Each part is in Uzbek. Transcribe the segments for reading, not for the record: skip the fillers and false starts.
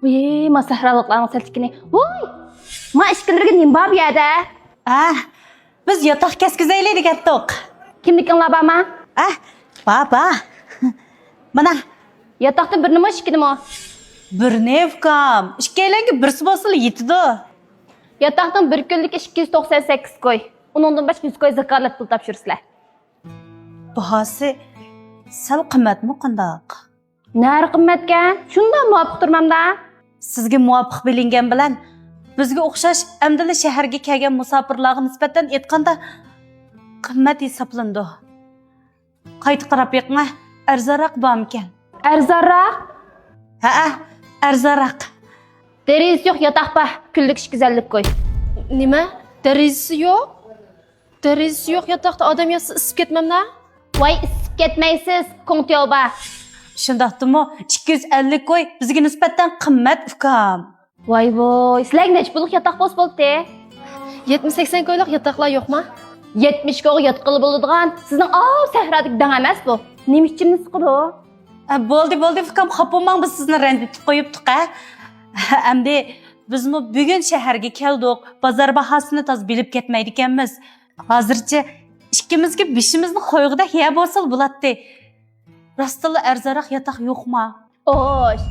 Uy, ma sahralıqlarning seltikini. Voy! Ma ishkillarga nima bor bu yerda? Biz yotoq kaskizaylik degandik. Kimnikilar bormi? Baba. Mana Yotoqdan bir nima ishkidimi? bir nevkam. Ikkalangi birsi bosili yetidi. Yotoqdan bir kunlik 298 qo'y. Uningdan boshqa 100 qo'y zakorat pul topshirsizlar. Bahasi sal qimmatmi qandaq? Nari qimmatgan? Shundan muvofiq turmamda. Sizga muvofiq bilingan bilan bizga o'xshash amdili shaharga kelgan musofirlarga nisbatan aytganda qimmat hisoblandi. Qayta qarab yiqma, arzonroq bormikan? Arzonroq? Arzonroq. Derizasi yo'q yotoq bor. Kunlik 250 qo'y. Nima? Derizasi yo'q? Derizasi yo'q yotoqda odam yotsa isib ketmamda? Voy, isib ketmaysiz. Kontiyo bor. Shundaqdimi 250 qo'y bizga nisbatan qimmat ukam. Voy, sizlarga necha pullik yotoq bo'ldi? 70-80 qo'yliq yotoqlar yo'qmi? 70 qo'y yotqili bo'ladigan. Sizning sahrodagi dang emas bu. Nima ichimni siqdi? Bo'ldi ukam, xapo'mang biz sizni randitib qo'yibdik. Endi bizmi bugun shaharga keldik. Bozor bahosini toz bilib ketmaydi ekanmiz. Hozircha ikkimizga beshimizni qo'yg'ida hiya bo'lsa bo'ladi. Rostilla arzonroq yotoq yo'qmi? Osh.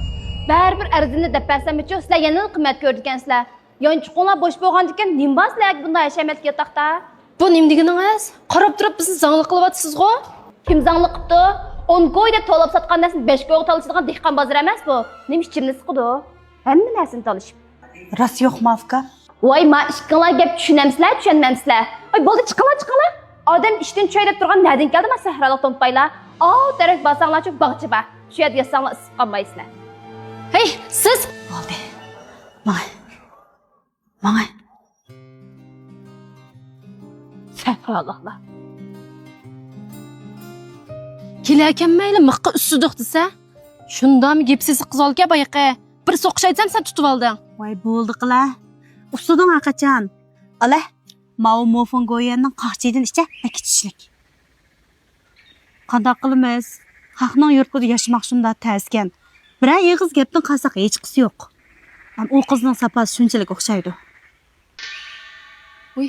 Baribir arzini deb bersamchi, sizlar yana qimmat ko'rdikansizlar. Yonchiqlar bo'sh bo'lgan ekan, nima bor sizlarga bunday yashamayotgan yotoqda? Bu nima deganingiz? Qarab turib bizni zangli qilyapsizg'u? Kim zangli qildi? 10 qo'y deb to'lab sotgan narsani 5 qo'yga tolishadigan dehqon bozor emas bu. Nima ichimni siqdi? Hamma narsani tolishib. Rost yo'qmi aka? Voy, ma ishqinglar gap tushunamsizlar, tushunmamsizlar. Voy, bo'ldi chiqinglar. Odam ishdan cho'ylab turgan nadin keldi, ma sahraliq to'mpaylar. Taraf basanglarchi bog'cha bor. Shu yerda yasanglar isib qolmaysizlar. Hey, siz Bo'ldi. Mana. Sahraliqlar. kelayotgan mayli miqqa ustidiq desa, shundami gipsiz qizolga boyaqa bir so'qish aytsam sen tutib olding. Voy bo'ldi qila. Ustiding qachon? Ala, mau mofon go'yanning qaqchidan ichcha akitishlik. Qanday qilamiz? Xalqning yurtida yashamoq shunda ta'skan. Biroq yig'iz gapdan qasaq hech qisi yo'q. Ham u qizning sapasi shunchalik o'xshaydi. Uy,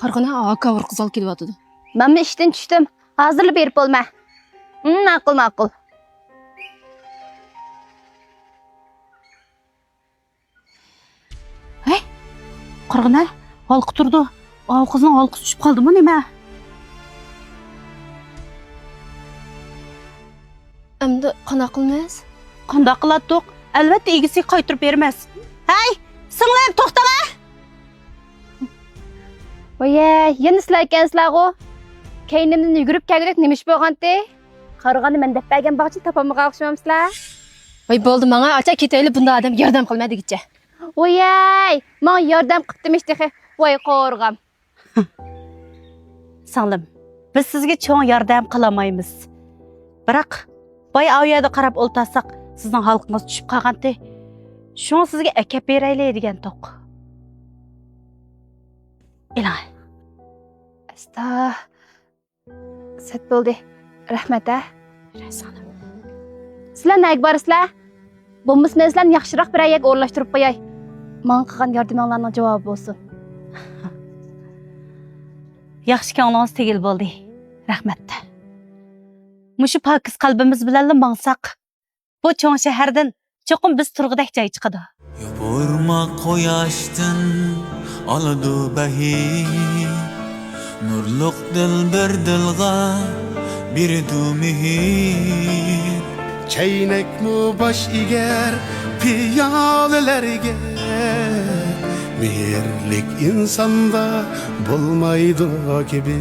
qarqana akavur qizol kelyapti. Men ishdan tushdim. Hozirlik berib bo'lma. Ma'qul. Hey, qirg'ina, olqi turdi. Qizning olqisi tushib qoldimi nima? Endi qana qilmaysiz? Qanday qiladiq? Albatta egisiga qaytirib bermas. Hey, singlim to'xtama. Voy, yana sizlar ekansizlar-ku. Keynimdan yugurib kelgandek nima ish bo'lgandi? Qarag'anni men deb bergan bog'cha topolmagan o'xshamamsizlar? Voy, bo'ldi, menga acha ketayli, bunda odam yordam qilmaydigicha. Voy, men yordam qildim-ishdi. Voy, qo'rg'am. Singlim, biz sizga cho'ng yordam qilolmaymiz. Biroq boy aviyada qarab o'ltasak, sizning xalqingiz tushib qolganda, shuni sizga akab beraylik degan to'q. Iloy. Sat bo'ldi. Rahmat-a. Sizlar nega borsizlar? Bo'lmasa men sizlarni yaxshiroq bir ayaga o'rlashtirib qo'yay. Men qilgan yordaminglarning javobi bo'lsin. Yaxshi ko'nglingiz tegil bo'ldi. Rahmat. Mushu pokiz qalbimiz bilan mangsak, bu cho'ng shahardan cho'qim biz turg'idek joy chiqadi. Yupurma quyoshdan oladi bahir, nurluq dil bir dilga birdu mehir. Chaynakmu bosh egar piyolalarga, mehrlik insonda bo'lmaydi gibi.